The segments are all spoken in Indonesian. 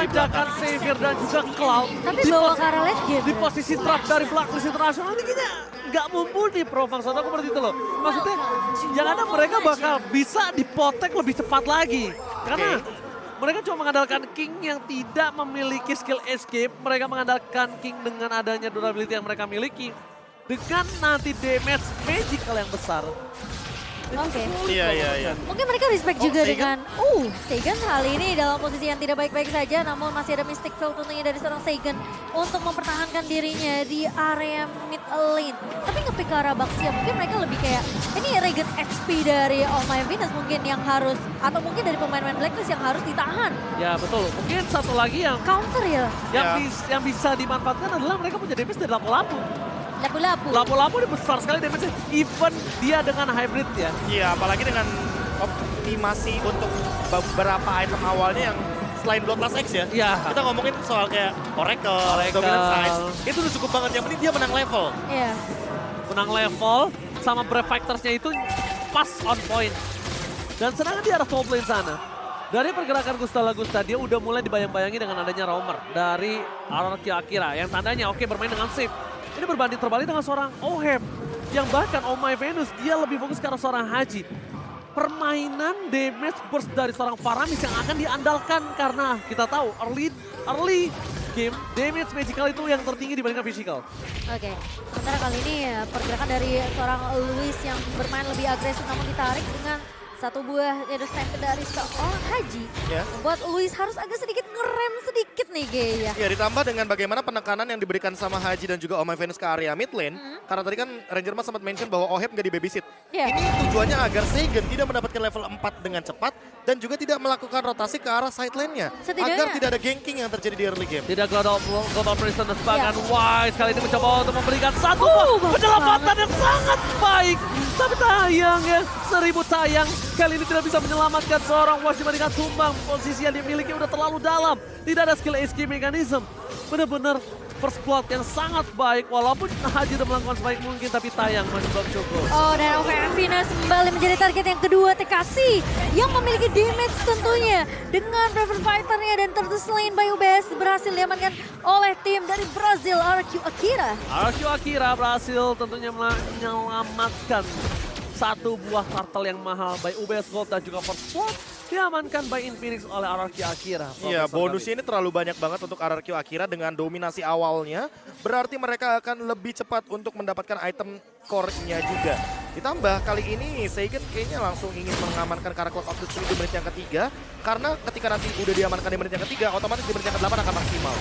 memanjakan Xavier dan juga Cloud. Tapi bawa ke arah late game. Di posisi trap dari Blacklist International ini kayaknya nggak mumpuni Pro maksudnya seperti itu loh. Maksudnya yang ada mereka bakal bisa dipotek lebih cepat lagi. Karena mereka cuma mengandalkan King yang tidak memiliki skill escape. Mereka mengandalkan King dengan adanya durability yang mereka miliki. Dengan nanti damage magical yang besar. Oke. Iya. Mungkin mereka respect juga Seigan? dengan, Seigan kali ini dalam posisi yang tidak baik-baik saja, namun masih ada Mystic Veil tentunya dari seorang Seigan untuk mempertahankan dirinya di area mid lane. Tapi nge-pick ke arah Baxia, mungkin mereka lebih kayak, ini regen XP dari All My Venus mungkin yang harus, atau mungkin dari pemain-pemain Blacklist yang harus ditahan. Ya betul, mungkin satu lagi yang Counter ya, yang bisa dimanfaatkan adalah mereka punya damage dari lapu-lapu. lapu-lapu. Lapu-lapu ini besar sekali damage-nya, even dia dengan hybrid ya. Iya, apalagi dengan optimasi untuk beberapa item awalnya yang selain Bloodlust X ya. Iya. Kita ngomongin soal kayak Oracle, Dominant Size, itu udah cukup banget. Yang penting dia menang level. Iya. Menang level sama Brave Fighters-nya itu pas on point. Dan sedangkan di arah top lane sana, dari pergerakan Gusta Lagusta dia udah mulai dibayang-bayangi dengan adanya roamer dari Araki Akira yang tandanya oke bermain dengan safe. Ini berbanding terbalik dengan seorang Oheb yang bahkan Oh My Venus dia lebih fokus ke arah seorang Haji. Permainan damage burst dari seorang Faramis yang akan diandalkan karena kita tahu early game damage magical itu yang tertinggi dibandingkan physical. Oke, sementara kali ini pergerakan dari seorang Luis yang bermain lebih agresif namun ditarik dengan satu buah shadow sniper dari seorang Haji. Membuat Luis harus agak sedikit ngerem sedikit nih kayaknya. Ya, ditambah dengan bagaimana penekanan yang diberikan sama Haji dan juga Oh My Venus ke area mid lane. Karena tadi kan Ranger Mas sempat mention bahwa Oheb nggak di babysit. Ini tujuannya agar Seigan tidak mendapatkan level 4 dengan cepat dan juga tidak melakukan rotasi ke arah side lane-nya. Agar tidak ada ganking yang terjadi di early game. Tidak global prisoners bahkan Wise kali ini mencoba untuk memberikan satu penyelamatan yang sangat baik. Tapi sayang ya, 1000 sayang. Kali ini tidak bisa menyelamatkan seorang Wise dibandingkan tumbang. Posisi yang dimiliki udah terlalu dalam. Tidak ada skill escape mechanism. Benar-benar first blood yang sangat baik. Walaupun Haji udah melakukan sebaik mungkin tapi tayang masih belum cukup. Oh, dan Venus kembali menjadi target yang kedua TKC yang memiliki damage tentunya dengan River Fighter-nya dan Turtle Slain by UBS berhasil diamankan oleh tim dari Brazil RQ Akira. RQ Akira berhasil tentunya menyelamatkan satu buah turtle yang mahal by UBS Gold dan juga first blood diamankan by Infinix oleh RRQ Akira. Iya, bonusnya ini terlalu banyak banget untuk RRQ Akira dengan dominasi awalnya. Berarti mereka akan lebih cepat untuk mendapatkan item core-nya juga. Ditambah kali ini Seigan kayaknya langsung ingin mengamankan karakter of the Tree di menit yang ketiga. Karena ketika nanti udah diamankan di menit yang ketiga, otomatis di menit yang ke-8 akan maksimal.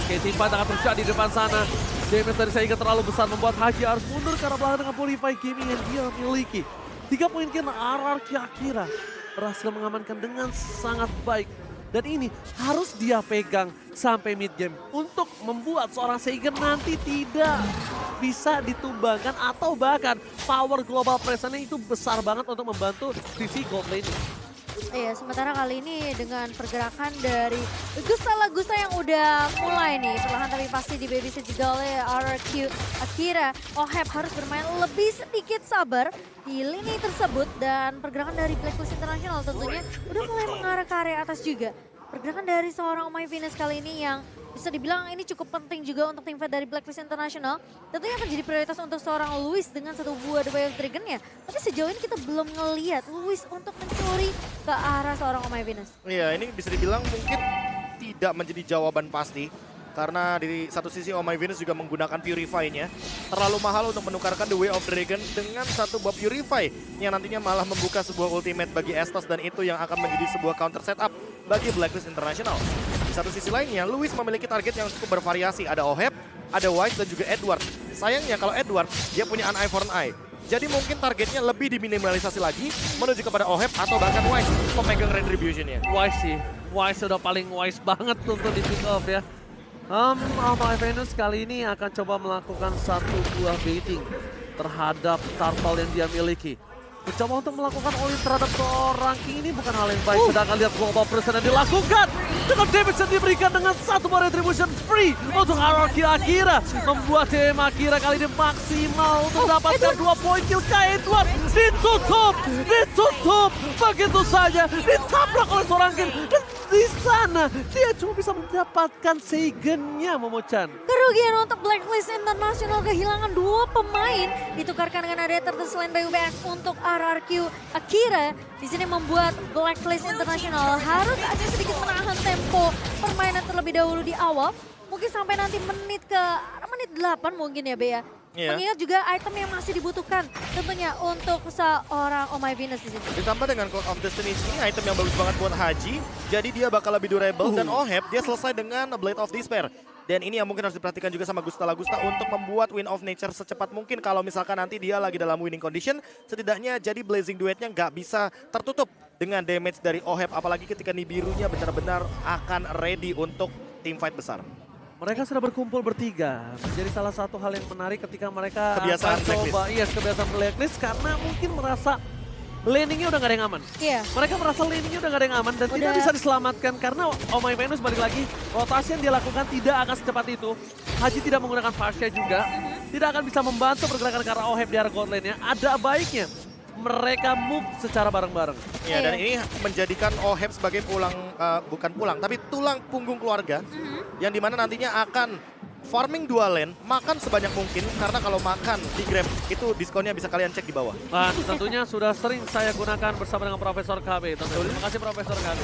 Oke, timpa akan terjadi di depan sana. Damage dari Seigan terlalu besar membuat Haji harus mundur karena belakang dengan Purify Gaming yang dia miliki. 3 poin kill RRQ Akira berhasil mengamankan dengan sangat baik. Dan ini harus dia pegang sampai mid game untuk membuat seorang Seigan nanti tidak bisa ditumbangkan atau bahkan power global presence-nya itu besar banget untuk membantu sisi gold lane. Iya, sementara kali ini dengan pergerakan dari Gusta yang udah mulai nih perlahan tapi pasti di babysit juga oleh RRQ Akira. Oheb harus bermain lebih sedikit sabar di lini tersebut dan pergerakan dari Blacklist International tentunya udah mulai mengarah ke area atas juga. Pergerakan dari seorang Oh My Venus kali ini yang bisa dibilang ini cukup penting juga untuk tim fight dari Blacklist International. Tentunya akan jadi prioritas untuk seorang Luis dengan satu buah The Way of Dragon-nya. Tapi sejauh ini kita belum ngelihat Luis untuk mencuri ke arah seorang Oh My Venus. Iya, ini bisa dibilang mungkin tidak menjadi jawaban pasti. Karena di satu sisi Oh My Venus juga menggunakan Purify-nya. Terlalu mahal untuk menukarkan The Way of Dragon dengan satu buah Purify. Yang nantinya malah membuka sebuah ultimate bagi Estos dan itu yang akan menjadi sebuah counter setup bagi Blacklist International. Di satu sisi lainnya, Luis memiliki target yang cukup bervariasi. Ada Oheb, ada Wise dan juga Edward. Sayangnya kalau Edward, dia punya an eye for an eye. Jadi mungkin targetnya lebih diminimalisasi lagi menuju kepada Oheb atau bahkan Wise pemegang Retribution-nya. Wise sih, Wise udah paling wise banget untuk di pick off ya. Oh My Venus kali ini akan coba melakukan satu buah baiting terhadap turtle yang dia miliki. mencoba untuk melakukan all-in terhadap seorang King ini bukan hal yang baik. Sedangkan lihat global pressure yang dilakukan dengan damage yang diberikan dengan satu bar retribution free untuk RRQ Akira. Membuat tim Akira kali ini maksimal untuk mendapatkan 2 poin kill ke Edward. Ditutup begitu saja, ditabrak oleh seorang King. Dan di sana dia cuma bisa mendapatkan Seigen-nya, Momochan. Kerugian untuk Blacklist International, kehilangan 2 pemain ditukarkan dengan adanya turtle selain by UBS untuk RRQ Akira. Di sini membuat Blacklist International harus agak sedikit menahan tempo permainan terlebih dahulu di awal. Mungkin sampai nanti menit 8 mungkin ya Bea. Iya. Mengingat juga item yang masih dibutuhkan tentunya untuk seorang Oh My Venus di sini. Ditambah dengan Cloud of Destiny ini item yang bagus banget buat Haji. Jadi dia bakal lebih durable dan Oheb dia selesai dengan Blade of Despair. Dan ini yang mungkin harus diperhatikan juga sama Gusta Lagusta untuk membuat Wind of Nature secepat mungkin. Kalau misalkan nanti dia lagi dalam winning condition, setidaknya jadi Blazing Duetnya nggak bisa tertutup dengan damage dari Oheb. Apalagi ketika Nibirunya benar-benar akan ready untuk team fight besar. Mereka sudah berkumpul bertiga. Menjadi salah satu hal yang menarik ketika mereka Kebiasaan akan coba, kebiasaan Blacklist karena mungkin merasa laningnya udah gak ada yang aman. Iya. Mereka merasa laningnya udah gak ada yang aman dan tidak bisa diselamatkan karena Oh My Venus balik lagi. Rotasi yang dia lakukan tidak akan secepat itu. Haji tidak menggunakan Fascia juga. Tidak akan bisa membantu pergerakan karena Oheb di arah gold lane-nya. Ada baiknya mereka move secara bareng-bareng. Ya, dan ini menjadikan Oheb sebagai tapi tulang punggung keluarga. Yang dimana nantinya akan farming 2 lane, makan sebanyak mungkin. Karena kalau makan di Grab, itu diskonnya bisa kalian cek di bawah. Dan tentunya sudah sering saya gunakan bersama dengan Profesor KB. Terima kasih Profesor KB.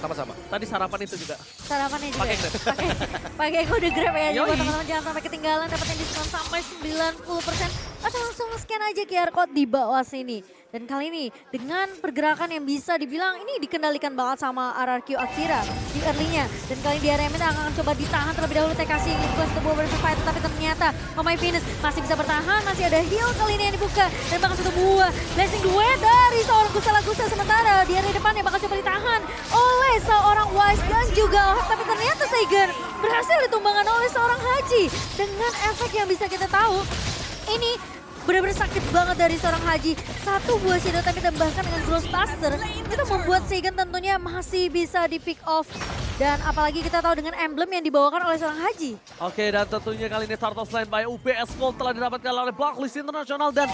Sama-sama. Tadi sarapan itu juga. Sarapannya juga. Pakai Grab. Pakai kode Grab ya. Jadi buat Yoi. teman-teman jangan sampai ketinggalan, dapetin diskon sampai 90%. Atau langsung scan aja QR code di bawah sini. Dan kali ini dengan pergerakan yang bisa dibilang ini dikendalikan banget sama RRQ Akira di early-nya. Dan kali ini di area mid akan coba ditahan terlebih dahulu TKC buat sebuah versus fight. Tapi ternyata Oh My Venus masih bisa bertahan, masih ada heal kali ini yang dibuka. Dan bakal satu buah blessing duet dari seorang Gusta Lagusta. Sementara di area depannya bakal coba ditahan oleh seorang Wise dan juga Oheb. Tapi ternyata Seigen berhasil ditumbangkan oleh seorang Haji. Dengan efek yang bisa kita tahu, ini benar-benar sakit banget dari seorang Haji. Satu buah shadow tapi tambahkan dengan Growthbuster itu membuat Seigen tentunya masih bisa di pick off. Dan apalagi kita tahu dengan emblem yang dibawakan oleh seorang Haji. Oke, dan tentunya kali ini Turtle Slam by UBS Gold telah didapatkan oleh Blacklist International dan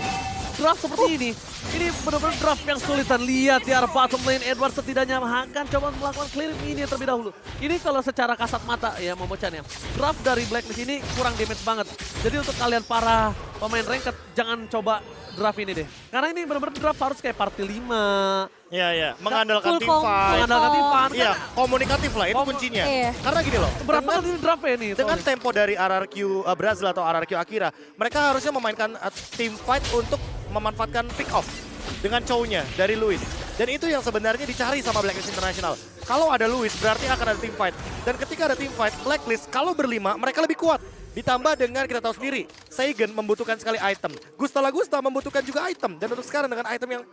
draft seperti ini. Ini benar-benar draft yang sulit dan lihat di arah bottom lane Edward setidaknya akan coba melakukan clearing ini terlebih dahulu. Ini kalau secara kasat mata ya Momochan ya. Draft dari Blacklist ini kurang damage banget. Jadi untuk kalian para pemain ranked jangan coba draft ini deh. Karena ini benar-benar draft harus kayak party 5. Iya. Mengandalkan Full team fight. Mengandalkan tim fight. Iya, komunikatif lah, itu kuncinya. Iya. Karena gini loh, Berapa kali draft ya ini? dengan tempo dari RRQ Brazil atau RRQ Akira, mereka harusnya memainkan team fight untuk memanfaatkan pick off dengan chow-nya dari Luis. Dan itu yang sebenarnya dicari sama Blacklist International. Kalau ada Luis berarti akan ada team fight. Dan ketika ada team fight, Blacklist kalau berlima mereka lebih kuat. Ditambah dengan kita tahu sendiri, Seigen membutuhkan sekali item. Gusta Lagusta membutuhkan juga item. Dan untuk sekarang dengan item yang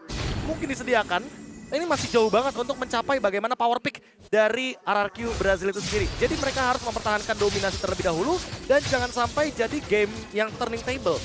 mungkin disediakan, ini masih jauh banget untuk mencapai bagaimana power pick dari RRQ Brazil itu sendiri. Jadi mereka harus mempertahankan dominasi terlebih dahulu dan jangan sampai jadi game yang turning table.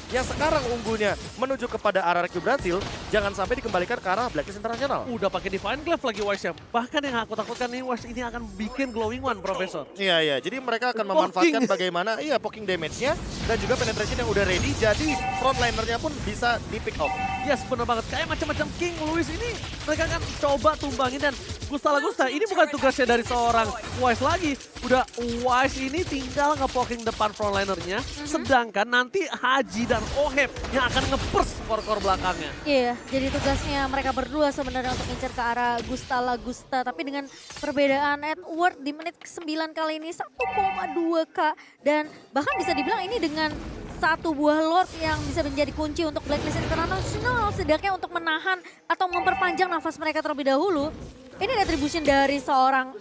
Yang sekarang unggulnya menuju kepada RRQ Brazil, jangan sampai dikembalikan ke arah Blacklist International. Udah pakai Divine Glaive lagi Wise ya. Bahkan yang aku takutkan nih Wise ini akan bikin Glowing One, Profesor. Iya. Jadi mereka akan memanfaatkan bagaimana poking damage-nya dan juga penetration yang udah ready. Jadi frontlinernya pun bisa di pick off. Yes, bener banget. Kayak macam-macam King Louis ini mereka akan coba tumbangin dan Gusta Lagusta ini bukan tugasnya dari seorang Wise lagi. Udah Wise ini tinggal nge-poking depan frontlinernya. Sedangkan nanti Haji dan Oheb yang akan nge-burst core belakangnya. Iya, jadi tugasnya mereka berdua sebenarnya untuk ngincer ke arah Gusta Lagusta. Tapi dengan perbedaan Edward di menit ke-9 kali ini 1,2k. Dan bahkan bisa dibilang ini dengan satu buah Lord yang bisa menjadi kunci untuk Blacklist International. Setidaknya untuk menahan atau memperpanjang nafas mereka terlebih dahulu. Ini retribution dari seorang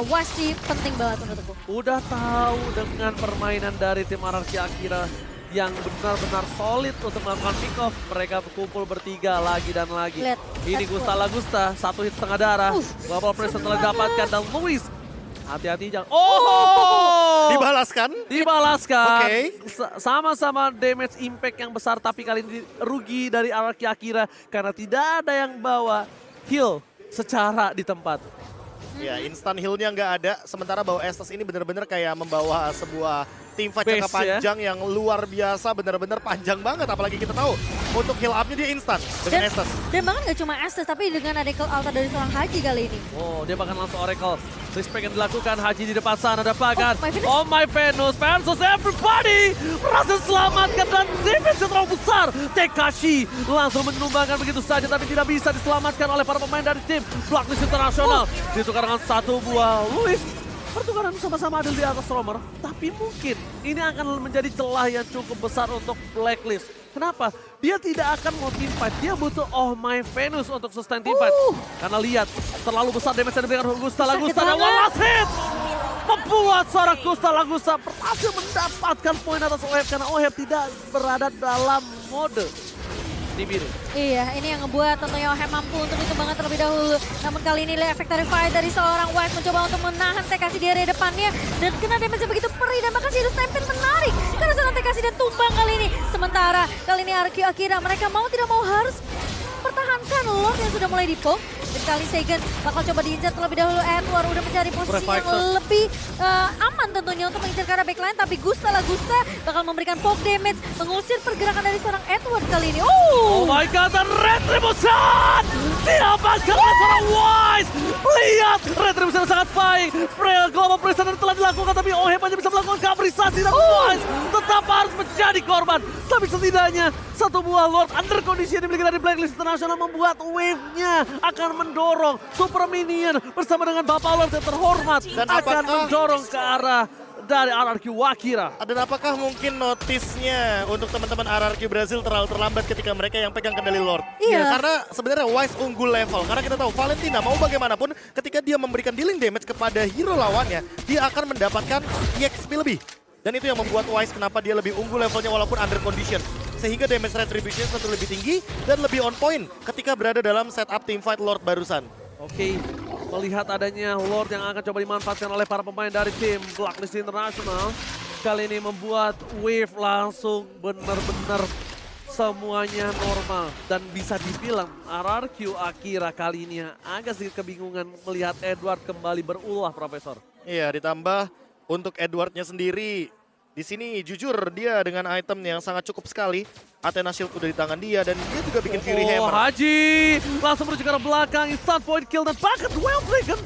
Wise penting banget menurutku. Udah tahu dengan permainan dari tim RRQ Akira yang benar-benar solid untuk melakukan pick off. Mereka berkumpul bertiga lagi dan lagi. Lihat, Ini Gusta Lagusta, 1 hit setengah darah. Global Pressure telah didapatkan dan Luis. Hati-hati jangan. Oh! Dibalaskan. Dibalaskan. Oke. Sama-sama damage impact yang besar, tapi kali ini rugi dari RRQ Akira karena tidak ada yang bawa heal secara di tempat. Ya, instant heal-nya nggak ada. Sementara bahwa Estes ini benar-benar kayak membawa sebuah team fight jangka Base, ya. panjang yang luar biasa, benar-benar panjang banget. Apalagi kita tahu untuk heal up-nya dia instan dengan Estes. Dan bahkan gak cuma Estes, tapi dengan ada kill altar dari seorang Haji kali ini. Oh, dia bahkan langsung Oracle. Respect yang dilakukan, Haji di depan sana ada Pagan. Oh, My Venus. Oh my Venus, versus everybody. Berhasil selamatkan dan defense yang terlalu besar. Tekashi langsung menumbangkan begitu saja, tapi tidak bisa diselamatkan oleh para pemain dari tim Blacklist International. Ditukar dengan satu buah Luis. Pertukaran sama-sama adil di atas Romer, tapi mungkin ini akan menjadi celah yang cukup besar untuk Blacklist. Kenapa? Dia tidak akan mau team fight, dia butuh Oh My Venus untuk sustain team fight. Karena lihat, terlalu besar damage yang diberikan Gusta Lagusta dan one last hit! Membuat seorang Gusta Lagusta berhasil mendapatkan poin atas Oheb karena Oheb tidak berada dalam mode di biru. Iya, ini yang ngebuat tentunya Oheb mampu untuk dikembangkan terlebih dahulu. Namun kali ini Effectory Fight dari seorang Wise mencoba untuk menahan Tekashi di area depannya. Dan kena damage yang begitu perih dan bahkan Shadow Stampede menarik. Karena seorang Tekashi dan tumbang kali ini. Sementara kali ini RRQ Akira mereka mau tidak mau harus mempertahankan Lord yang sudah mulai di-poke. Dan kali Seigen bakal coba diincar terlebih dahulu. Edward udah mencari posisi yang lebih aman tentunya untuk mengincar ke arah backline. Tapi Gusta Lagusta bakal memberikan poke damage. Mengusir pergerakan dari seorang Edward kali ini. Oh my god, dan Retribution! Diamankan oleh seorang Wise! Lihat, Retribution sangat baik. Global Prisoner telah dilakukan, tapi Oheb hanya bisa melakukan kaverisasi dan Wise tetap harus menjadi korban. Tapi setidaknya satu buah Lord under kondisi yang dimiliki dari Blacklist International membuat wave-nya akan mendorong Super Minion bersama dengan Bapak Lord yang terhormat Dan akan mendorong ke arah dari RRQ Akira. Dan apakah mungkin notisnya untuk teman-teman RRQ Brazil terlalu terlambat ketika mereka yang pegang kendali Lord? Iya. Ya, karena sebenarnya Wise unggul level. Karena kita tahu Valentina mau bagaimanapun ketika dia memberikan dealing damage kepada hero lawannya, dia akan mendapatkan EXP lebih. Dan itu yang membuat Wise kenapa dia lebih unggul levelnya walaupun under condition. Sehingga damage retribution tentu lebih tinggi dan lebih on point ketika berada dalam setup teamfight Lord barusan. Oke, melihat adanya Lord yang akan coba dimanfaatkan oleh para pemain dari tim Blacklist International. Kali ini membuat wave langsung benar-benar semuanya normal. Dan bisa dibilang RRQ Akira kali ini agak sedikit kebingungan melihat Edward kembali berulah, Profesor. Iya, ditambah untuk Edwardnya sendiri. Di sini jujur dia dengan item yang sangat cukup sekali. Athena Shield udah di tangan dia dan dia juga bikin Fury Hammer. Haji langsung menuju ke arah belakang, instant point kill dan bahkan Duel of Dragon.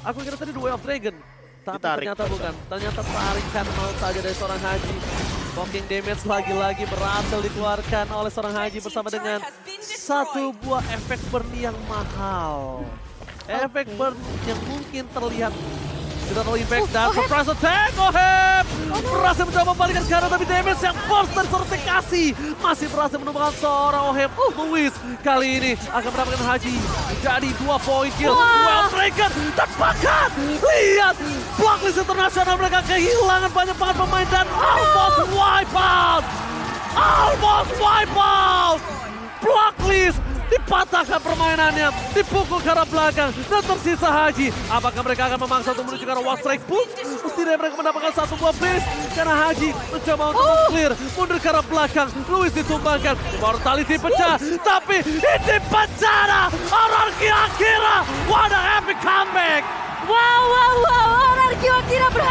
Aku kira tadi Duel of Dragon. Tapi Ditarik. ternyata bukan. Ternyata tarikan mau saja dari seorang Haji. Blocking damage lagi-lagi berhasil dikeluarkan oleh seorang Haji bersama dengan satu buah efek burn yang mahal. Efek burn yang mungkin terlihat tidak terlalu impact dan surprise attack. Oheb berhasil mencoba membalikkan ke arah, tapi damage yang burst dari seorang Tekashi masih berhasil menumbangkan seorang Oheb. Luis kali ini akan mendapatkan Haji jadi 2 poin kill. Well Dragon dan bahkan lihat Blacklist International mereka kehilangan banyak banget pemain dan almost wipe out. Blacklist dipatahkan permainannya, dipukul ke arah belakang, dan tersisa Haji. Apakah mereka akan memaksa untuk menuju ke arah Wall Strike Boom? Setidaknya mereka mendapatkan satu buah base, karena Haji mencoba untuk clear, mundur ke arah belakang. Luis ditumbangkan, Mortality pecah, tapi ini bencana RRQ Akira. What a epic comeback! Wow, RRQ Akira berhasil.